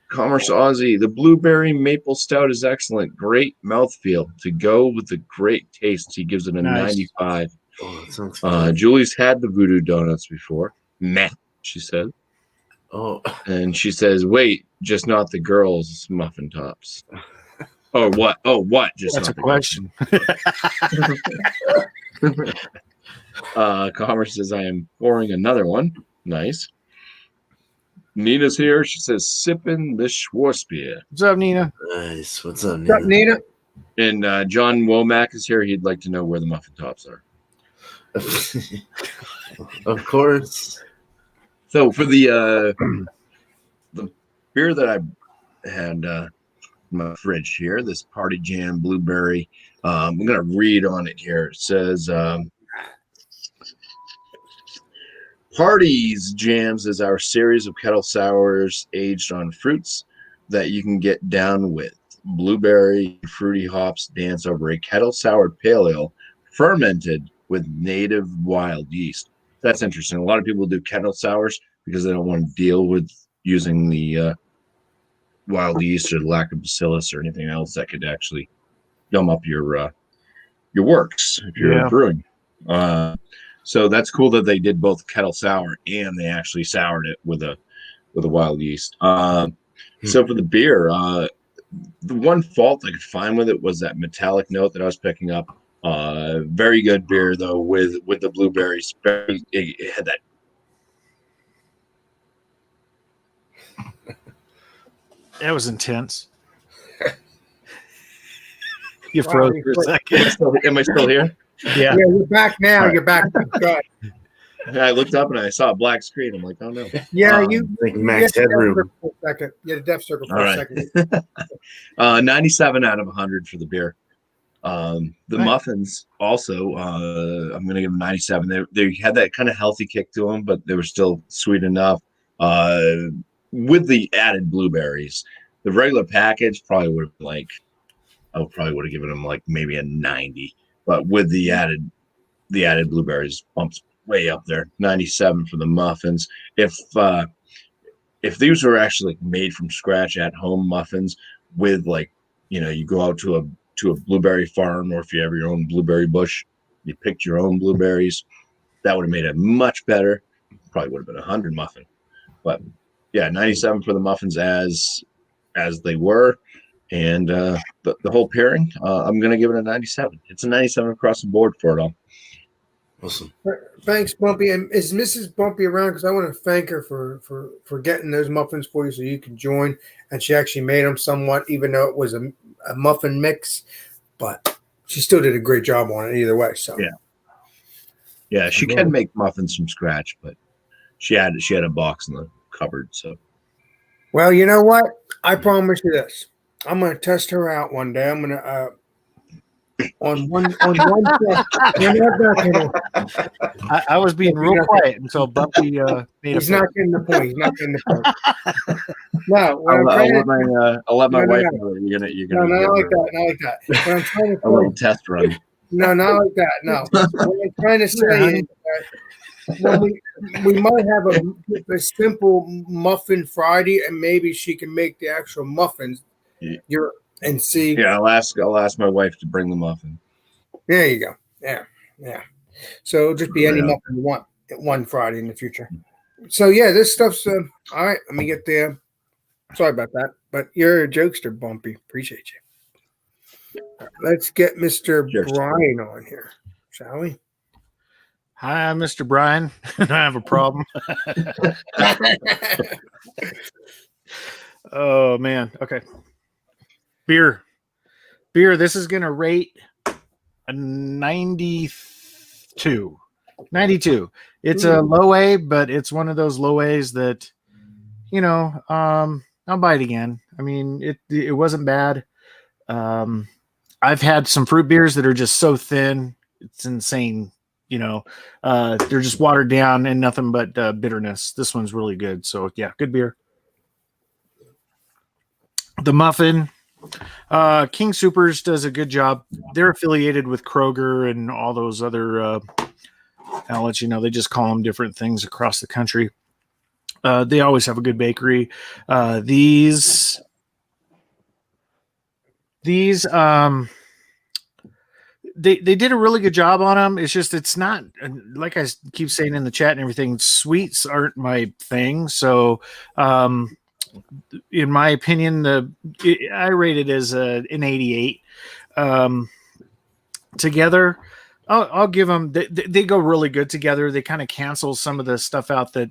Commerce Aussie, the blueberry maple stout is excellent. Great mouthfeel to go with the great taste. He gives it a Nice. 95. Oh, that sounds good. Julie's had the Voodoo Donuts before. Meh, she said. Oh, And she says, wait, just not the girls' muffin tops. Oh, what? Oh, what? Just That's not a the question. Commerce says, I am pouring another one. Nice. Nina's here. She says, sipping the Schwarzbier. What's up, Nina? nice. What's up, What's up, Nina? Nina? And John Womack is here. He'd like to know where the muffin tops are. Of course. So for the beer that I had in my fridge here, this Party Jam Blueberry, I'm going to read on it here. It says, Parties Jams is our series of kettle sours aged on fruits that you can get down with. Blueberry and fruity hops dance over a kettle soured pale ale fermented with native wild yeast. That's interesting. A lot of people do kettle sours because they don't want to deal with using the wild yeast or lactobacillus or anything else that could actually gum up your works if you're brewing. So that's cool that they did both kettle sour and they actually soured it with a wild yeast. So for the beer, the one fault I could find with it was that metallic note that I was picking up. Very good beer though with the blueberries. It had that. That was intense. You Wow, froze you for a froze. second. Am I still here? Yeah. Yeah, you're back now. All right. You're back. Good. I looked up and I saw a black screen. I'm like, oh no. Yeah, Um, you. I think You Max had the Headroom. death circle for a second. You had a death circle for All a right. second. 97 out of 100 for the beer. The Right. muffins also, I'm going to give them 97. They had that kind of healthy kick to them, but they were still sweet enough. With the added blueberries, the regular package probably would have I probably would have given them like maybe a 90, but with the added blueberries, bumps way up there. 97 for the muffins. If these were actually made from scratch at home muffins with you go out to a blueberry farm, or if you have your own blueberry bush, you picked your own blueberries, that would have made it much better. Probably would have been 100 muffin. But yeah, 97 for the muffins as they were. And the whole pairing, I'm going to give it a 97. It's a 97 across the board for it all. Awesome. Thanks, Bumpy. And is Mrs. Bumpy around? Because I want to thank her for getting those muffins for you so you can join. And she actually made them somewhat, even though it was a muffin mix. But she still did a great job on it either way. So Yeah, she can make muffins from scratch, but she had a box in the cupboard. So well, you know what? I promise you this. I'm going to test her out one day. I'm going to on one test. I was being real quiet until Bumpy made a He's point. not getting the point. He's not getting the point. No, what I'm I'll trying let my No, wife no. know that you're no, gonna not give like her that. Not like that. What I'm trying to a little say, test run. no, not like that. No. What I'm trying to say is that when we might have a simple muffin Friday, and maybe she can make the actual muffins. Yeah. And see. Yeah, I'll ask my wife to bring the muffin. There you go. Yeah. So it'll just be any Yeah. muffin you want one Friday in the future. So yeah, this stuff's all right. Let me get there. Sorry about that, but you're a jokester, Bumpy. Appreciate you. All right, let's get Mr. Cheers. Brian on here, shall we? Hi, I'm Mr. Brian. I have a problem. Oh man. Okay. Beer. This is gonna rate a 92. 92. It's a low A, but it's one of those low A's that, I'll buy it again. I mean, it wasn't bad. I've had some fruit beers that are just so thin, it's insane. They're just watered down and nothing but bitterness. This one's really good. So yeah, good beer. The muffin, King Soopers does a good job. They're affiliated with Kroger and all those other outlets. They just call them different things across the country. They always have a good bakery. These they did a really good job on them. It's just, it's not, like I keep saying in the chat and everything, sweets aren't my thing. So, in my opinion, I rate it as an 88. Together, I'll give them. They go really good together. They kind of cancel some of the stuff out that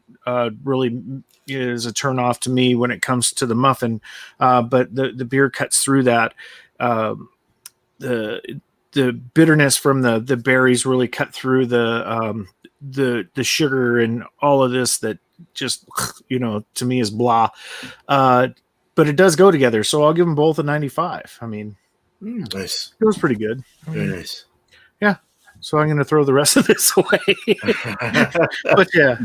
really is a turn off to me when it comes to the muffin. But the beer cuts through that. The bitterness from the berries really cut through the sugar and all of this that just, to me is blah. But it does go together. So I'll give them both a 95. I mean, Nice. it was pretty good. Very nice. Yeah. So I'm going to throw the rest of this away. But yeah,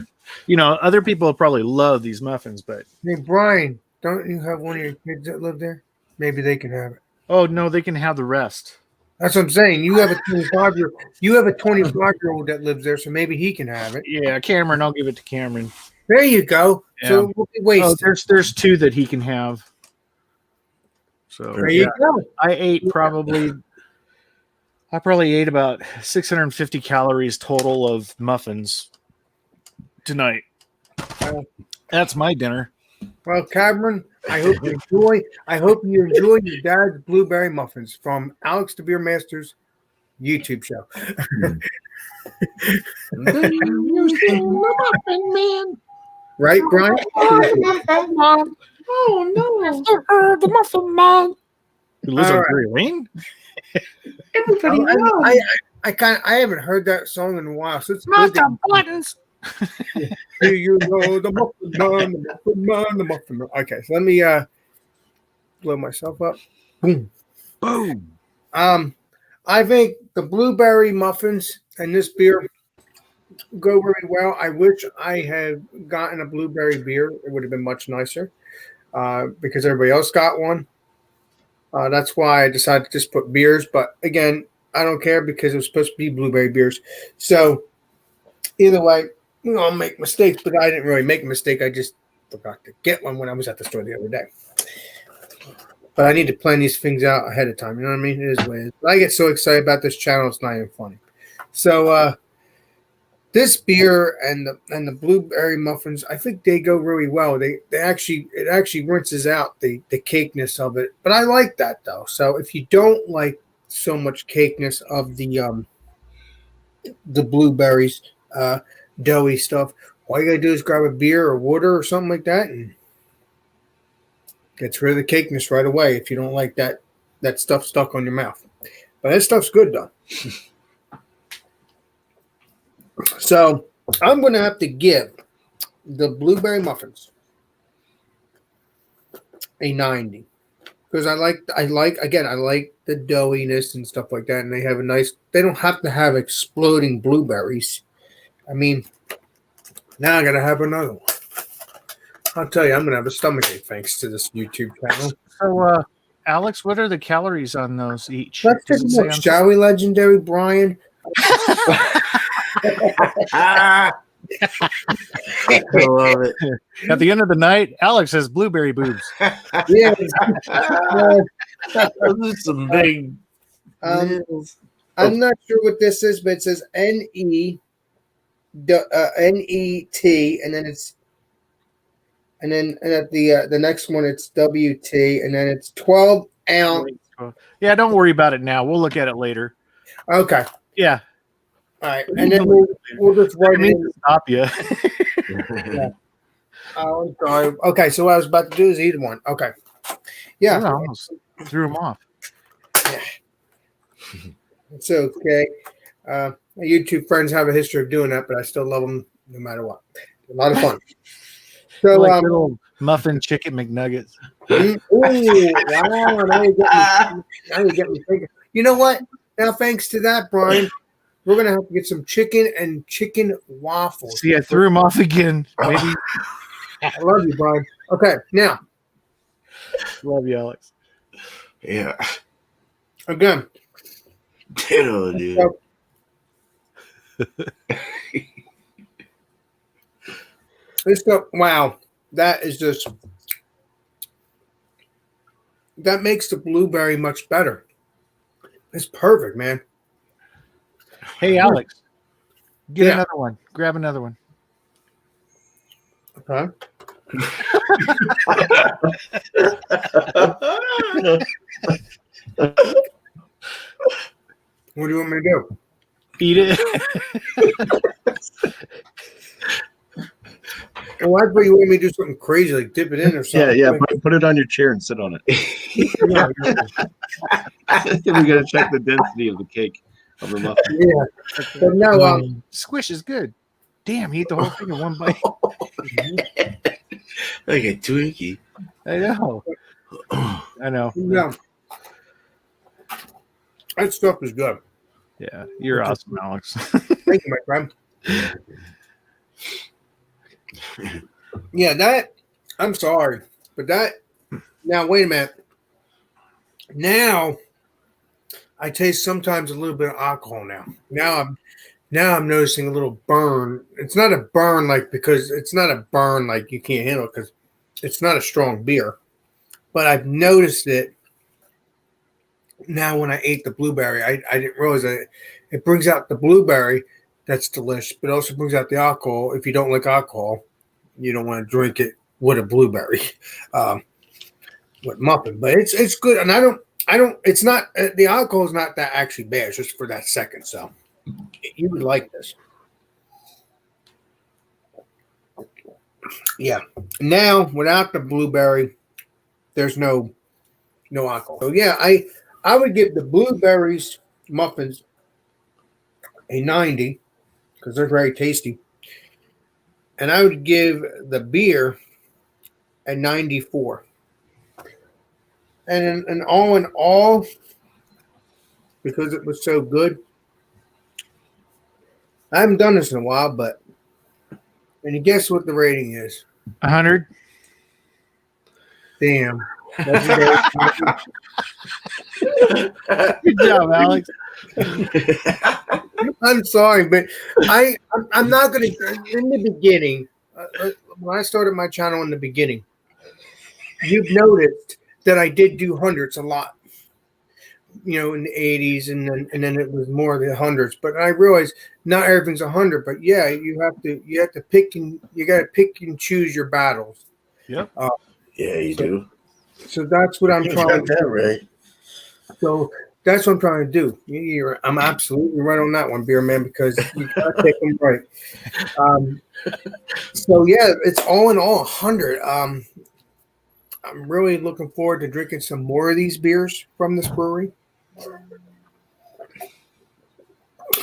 other people probably love these muffins, but. Hey, Brian, don't you have one of your kids that live there? Maybe they can have it. Oh no, they can have the rest. That's what I'm saying. You have a 25-year-old that lives there, so maybe he can have it. Yeah, Cameron, I'll give it to Cameron. There you go. Yeah. So we'll be wasted. There's two that he can have. So There you go. I probably ate about 650 calories total of muffins tonight. That's my dinner. Well, Cameron, I hope you enjoy. I hope you enjoy your dad's blueberry muffins from Alex the Beer Master's YouTube show. Right, Brian? Oh no! The muffin man. Who lives All on right. Prairie Lane? Everybody knows. I haven't heard that song in a while, so it's good. Master Buttons. Do you know the muffin man, the muffin man, the muffin man? Okay, so let me blow myself up. Boom. Boom. I think the blueberry muffins and this beer go very well. I wish I had gotten a blueberry beer. It would have been much nicer because everybody else got one. That's why I decided to just put beers. But again, I don't care because it was supposed to be blueberry beers. So either way, I'll make mistakes, but I didn't really make a mistake. I just forgot to get one when I was at the store the other day. But I need to plan these things out ahead of time. You know what I mean? It is what it is. But I get so excited about this channel, it's not even funny. So this beer and the blueberry muffins, I think they go really well. It actually rinses out the cakeness of it. But I like that though. So if you don't like so much cakeness of the blueberries, doughy stuff, all you gotta do is grab a beer or water or something like that and gets rid of the cakeness right away if you don't like that stuff stuck on your mouth. But that stuff's good though. So I'm going to have to give the blueberry muffins a 90 because I like the doughiness and stuff like that, and they have they don't have to have exploding blueberries. I mean, now I got to have another one. I'll tell you, I'm going to have a stomachache thanks to this YouTube channel. So, Alex, what are the calories on those each? Let's take a look, shall we, legendary Brian? I love it. At the end of the night, Alex has blueberry boobs. Yeah. Those are some big. I'm not sure what this is, but it says NET, and then it's, and at the next one it's WT, and then it's 12 ounce. Yeah, don't worry about it now. We'll look at it later. Okay. Yeah. All right, and then we'll just write it in. To stop you. Yeah. Oh, I'm sorry. Okay, so what I was about to do is eat one. Okay. Yeah. I almost threw him off. Yeah. It's okay. My YouTube friends have a history of doing that, but I still love them no matter what. A lot of fun. So, like little muffin chicken McNuggets. Ooh, wow, now you get me thinking. You know what? Now, thanks to that, Brian, we're going to have to get some chicken and chicken waffles. See, I threw him off again. Maybe. I love you, Brian. Okay, now. Love you, Alex. Yeah. Again. Ditto, dude. Wow. That is just. That makes the blueberry much better. It's perfect, man. Hey, Alex. Get Yeah. another one. Grab another one. Okay. What do you want me to do? Eat it. Well, I thought you want me to do something crazy, like dip it in or something. Yeah. Put it on your chair and sit on it. We got to check the density of the cake of the muffin. Yeah. But no, Squish is good. Damn, he ate the whole thing in one bite. Like a Twinkie. I know. I know. no. That stuff is good. Yeah, you're awesome, Alex. Thank you, my friend. Yeah, that. I'm sorry, but that. Now wait a minute. Now, I taste sometimes a little bit of alcohol. Now I'm noticing a little burn. It's not a burn because it's not a burn like you can't handle it because it's not a strong beer. But I've noticed it now when I ate the blueberry. I didn't realize that it brings out the blueberry. That's delicious, but it also brings out the alcohol. If you don't like alcohol, you don't want to drink it with a blueberry, with muffin. But it's good, and I don't. It's not the alcohol is not that actually bad. It's just for that second. So you would like this. Yeah. Now without the blueberry, there's no alcohol. So yeah, I would give the blueberries muffins a 90 because they're very tasty, and I would give the beer a 94. And all in all, because it was so good, I haven't done this in a while, but and you guess what the rating is? 100. Damn. That's very Good job, Alex. I'm sorry, but I'm not going to. In the beginning, when I started my channel in the beginning, you've noticed that I did do hundreds a lot. In the 80s, and then it was more of the hundreds. But I realized not everything's 100. But yeah, you have to pick and you got to pick and choose your battles. Yep. Yeah, you do. So that's what I'm You trying got to that do. right. So that's what I'm trying to do. I'm absolutely right on that one, Beer Man, because you got to pick them right. So yeah, it's all in all 100. I'm really looking forward to drinking some more of these beers from this brewery.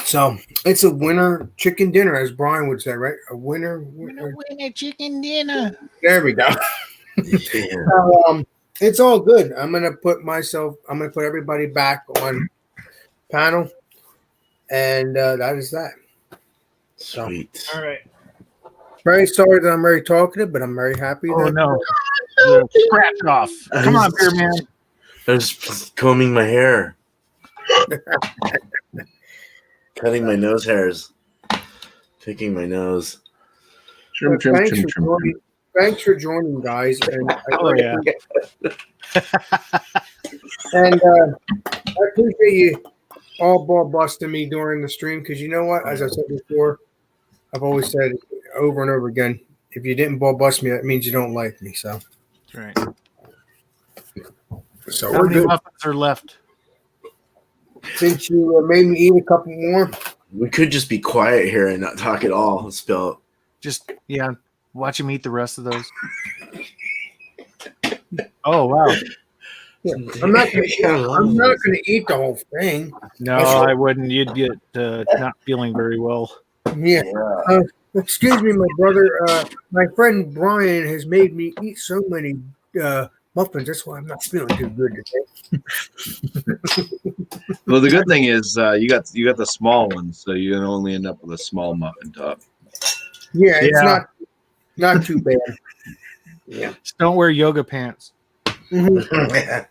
So it's a winter chicken dinner, as Brian would say, right? A winter chicken dinner. There we go. Yeah. So, it's all good. I'm gonna put everybody back on panel, and that is that. Sweet. All right. Very sorry that I'm very talkative, but I'm very happy. Oh that no. Scratch it off. Come on, Beer Man. I was combing my hair, cutting my nose hairs, picking my nose. Trim, trim, Thanks trim, for trim, joining. trim. Thanks for joining, guys. And Oh yeah. And I appreciate you all ball busting me during the stream because you know what? As I said before, I've always said over and over again, if you didn't ball bust me, that means you don't like me. So, That's right. so How we're many good. muffins are left? Since you made me eat a couple more, We could just be quiet here and not talk at all. Spill. Just watch him eat the rest of those. Oh wow. yeah, I'm not going to eat the whole thing. No, I wouldn't. You'd get not feeling very well. Yeah. Excuse me, my brother. My friend Brian has made me eat so many muffins. That's why I'm not feeling too good today. Well, the good thing is you got the small ones, so you can only end up with a small muffin top. Yeah, it's Yeah. not too bad. Yeah. Just don't wear yoga pants. Mhm.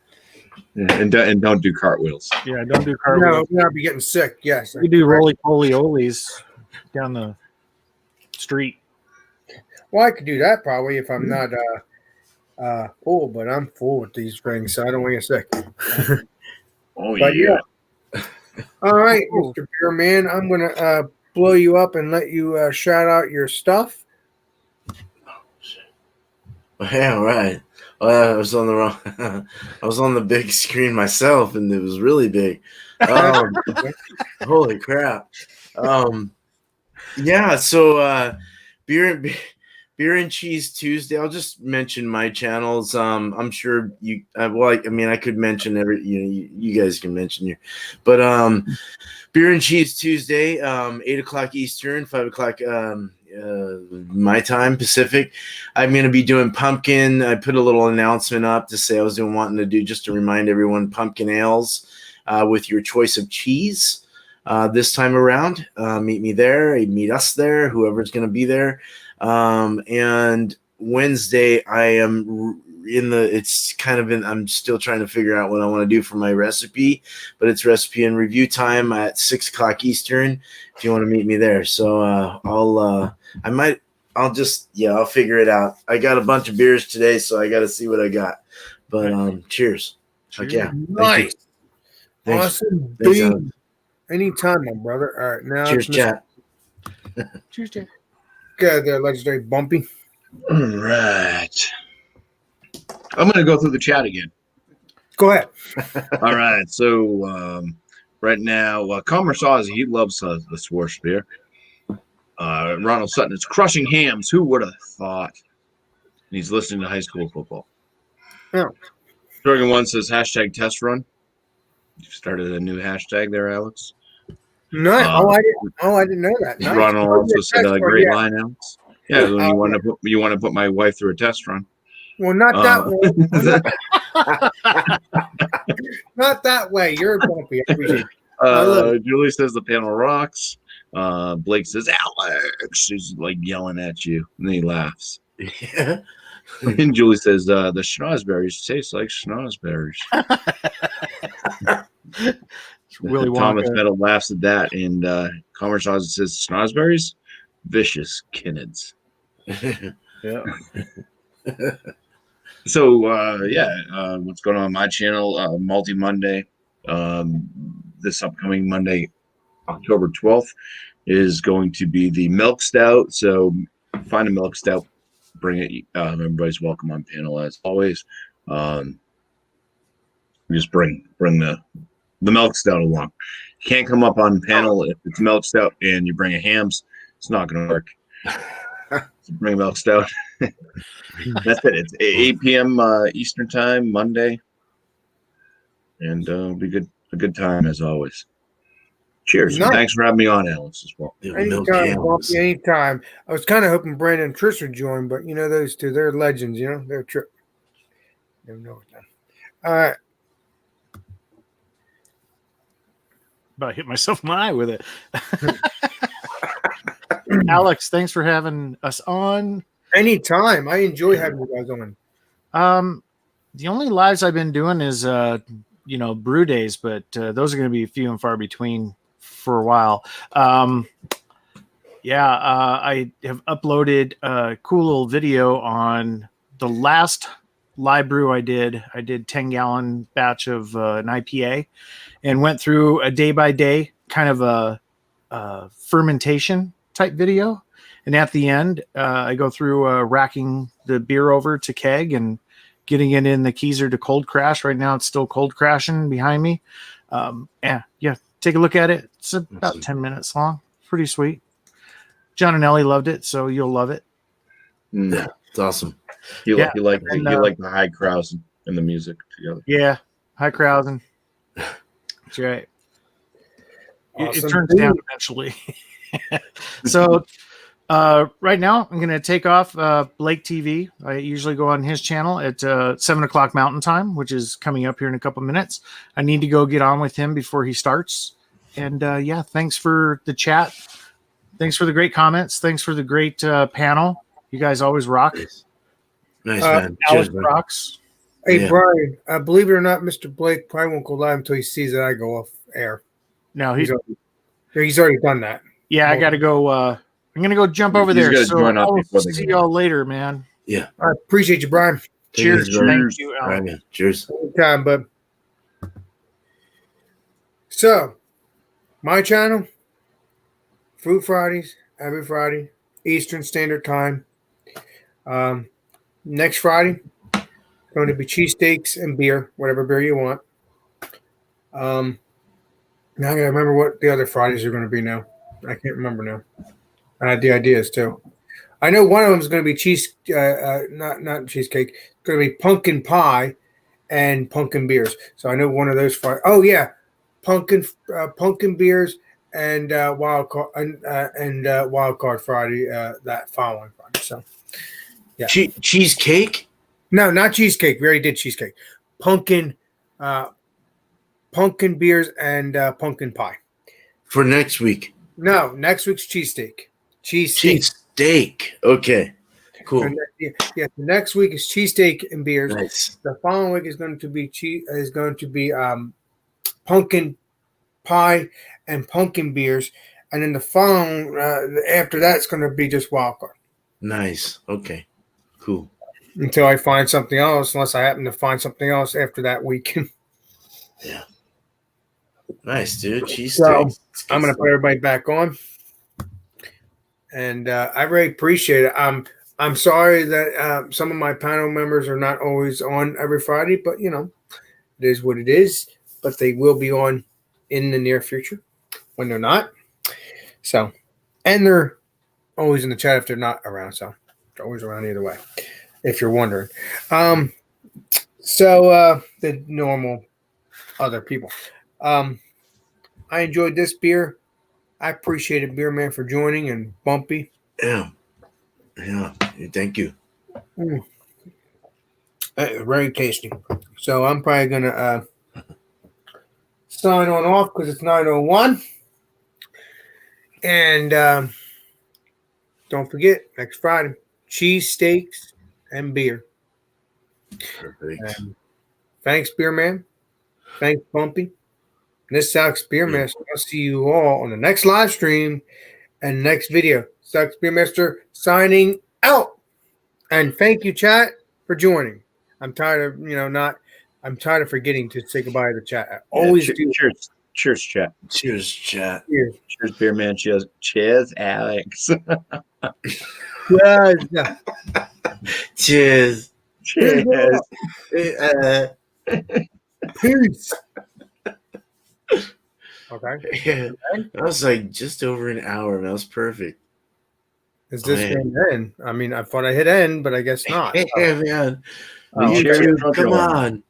And don't do cartwheels. Yeah, don't do No, cartwheels. I'll be getting sick. Yes. You do roly poly olies down the street. Well, I could do that probably if I'm not full, but I'm full with these drinks, so I don't want to get sick. Oh But yeah. All right, Mr. Beer Man, I'm gonna blow you up and let you shout out your stuff. Yeah, right. I was on the wrong. I was on the big screen myself, and it was really big. Holy crap! Yeah. So, beer and cheese Tuesday. I'll just mention my channels. I'm sure you. I could mention you guys can mention your, but beer and cheese Tuesday, 8:00 Eastern, 5:00 my time Pacific. I'm going to be doing pumpkin. I put a little announcement up to say I was wanting to do, just to remind everyone, pumpkin ales with your choice of cheese this time around. Meet me there. Meet us there. Whoever's going to be there. And Wednesday I am I'm still trying to figure out what I want to do for my recipe, but it's recipe and review time at 6:00 Eastern if you want to meet me there. So I'll figure it out. I got a bunch of beers today, so I got to see what I got. But cheers. Heck yeah. Nice. Thanks. Awesome. Thanks, Dude. Alan. Anytime, my brother. All right, now Cheers, it's chat. Cheers, Jack. Good, there, legendary Bumpy. All right. I'm going to go through the chat again. Go ahead. All right. So right now, Commerce Ozzy, he loves the Swarsh beer. Ronald Sutton is crushing hams. Who would have thought? And he's listening to high school football. Yeah. Jordan One says hashtag test run. You started a new hashtag there, Alex. No, I didn't know that. Nice. Ronald also said a great yeah. line, Alex. Yeah, you want to put my wife through a test run. Well, not that way. Not that way. You're bumpy. I appreciate it. Julie says the panel rocks. Blake says, Alex. She's like yelling at you. And then he laughs. Yeah. And Julie says, the schnozberries taste like schnozberries. Willy Thomas Wonka. Meadow laughs at that. And Commerce Ozzy says, schnozberries? Vicious kinnids. Yeah. So, what's going on my channel? Multi Monday. This upcoming Monday, October 12th, is going to be the milk stout. So, find a milk stout, bring it. Everybody's welcome on panel as always. Just bring the milk stout along. You can't come up on panel if it's milk stout and you bring a hams. It's not going to work. So bring a milk stout. That's it. It's 8 p.m. Eastern time, Monday, and it'll be a good time as always. Cheers! Nice. Thanks for having me on, Alice, as well. Anytime. I was kind of hoping Brandon and Trish would join, but those two, they're legends. They're true. Never know what them. All right. About hit myself in the eye with it. Alex, thanks for having us on. Anytime. I enjoy having you guys on. The only lives I've been doing is brew days, but those are going to be few and far between for a while. I have uploaded a cool little video on the last live brew I did. I did 10-gallon batch of an IPA and went through a day by day kind of a fermentation type video. And at the end, I go through racking the beer over to keg and getting it in the Keyser to cold crash. Right now, it's still cold crashing behind me. Take a look at it. It's about 10 minutes long. Pretty sweet. John and Ellie loved it, so you'll love it. Yeah, it's awesome. You like the high crowds and the music together. Yeah, high crowds and that's right. Awesome. It turns down eventually. So right now I'm going to take off Blake TV. I usually go on his channel at 7:00 Mountain Time, which is coming up here in a couple minutes. I need to go get on with him before he starts. And thanks for the chat. Thanks for the great comments. Thanks for the great panel. You guys always rock. Nice, man. Alex Cheers, man. rocks. Hey, Yeah. Brian, believe it or not, Mr. Blake probably won't go live until he sees that I go off air. No, He's already done that. I got to go. I'm going to go jump over He's there. gotta So join up I'll before they see go y'all later, man. Yeah. I appreciate you, Brian. Take Cheers. it easy, brother. Thank you, All Alan. right, man. Cheers. Anytime, bud. So, my channel, Fruit Fridays, every Friday, Eastern Standard Time. Next Friday, going to be cheesesteaks and beer, whatever beer you want. Now I gotta remember what the other Fridays are going to be now. I can't remember now. I had the ideas too. I know one of them is going to be not cheesecake. It's going to be pumpkin pie and pumpkin beers. So I know one of those Fridays. Oh yeah, pumpkin beers and wild card Friday that following Friday. So yeah, Cheesecake? no, not cheesecake. We already did cheesecake. Pumpkin beers and pumpkin pie. For next week. No, next week's cheesesteak. Cheesesteak. Okay. Cool. And the next week is cheesesteak and beers. Nice. The following week is going to be pumpkin pie and pumpkin beers, and then the following after that it's going to be just wild card. Nice. Okay. Cool. Until I find something else, unless I happen to find something else after that week. Yeah. Nice, dude. Cheesesteak. So I'm going to put everybody back on, and I really appreciate it. I'm I'm sorry that some of my panel members are not always on every Friday, but you know, it is what it is. But they will be on in the near future when they're not. So, and they're always in the chat if they're not around. So, they're always around either way, if you're wondering. So the normal other people. I enjoyed this beer. I appreciated Beer Man for joining and Bumpy. Yeah. Thank you. Very tasty. So I'm probably gonna sign on off because it's 9:01. And don't forget next Friday, cheese steaks and beer. Perfect. Thanks, Beer Man. Thanks, Bumpy. And this Sucks Beer Master. I'll see you all on the next live stream and next video. Sucks Beer Master signing out. And thank you, chat, for joining. I'm tired of I'm tired of forgetting to say goodbye to the chat. I always do. Cheers, chat. Cheers, chat. Cheers. Cheers, Beer Man. Cheers, Alex. Cheers. Cheers. Peace. Okay. Yeah. That was like just over an hour. That was perfect. Is this going to end? I mean, I thought I hit end, but I guess not. Yeah, man. Oh, You okay. two, come on.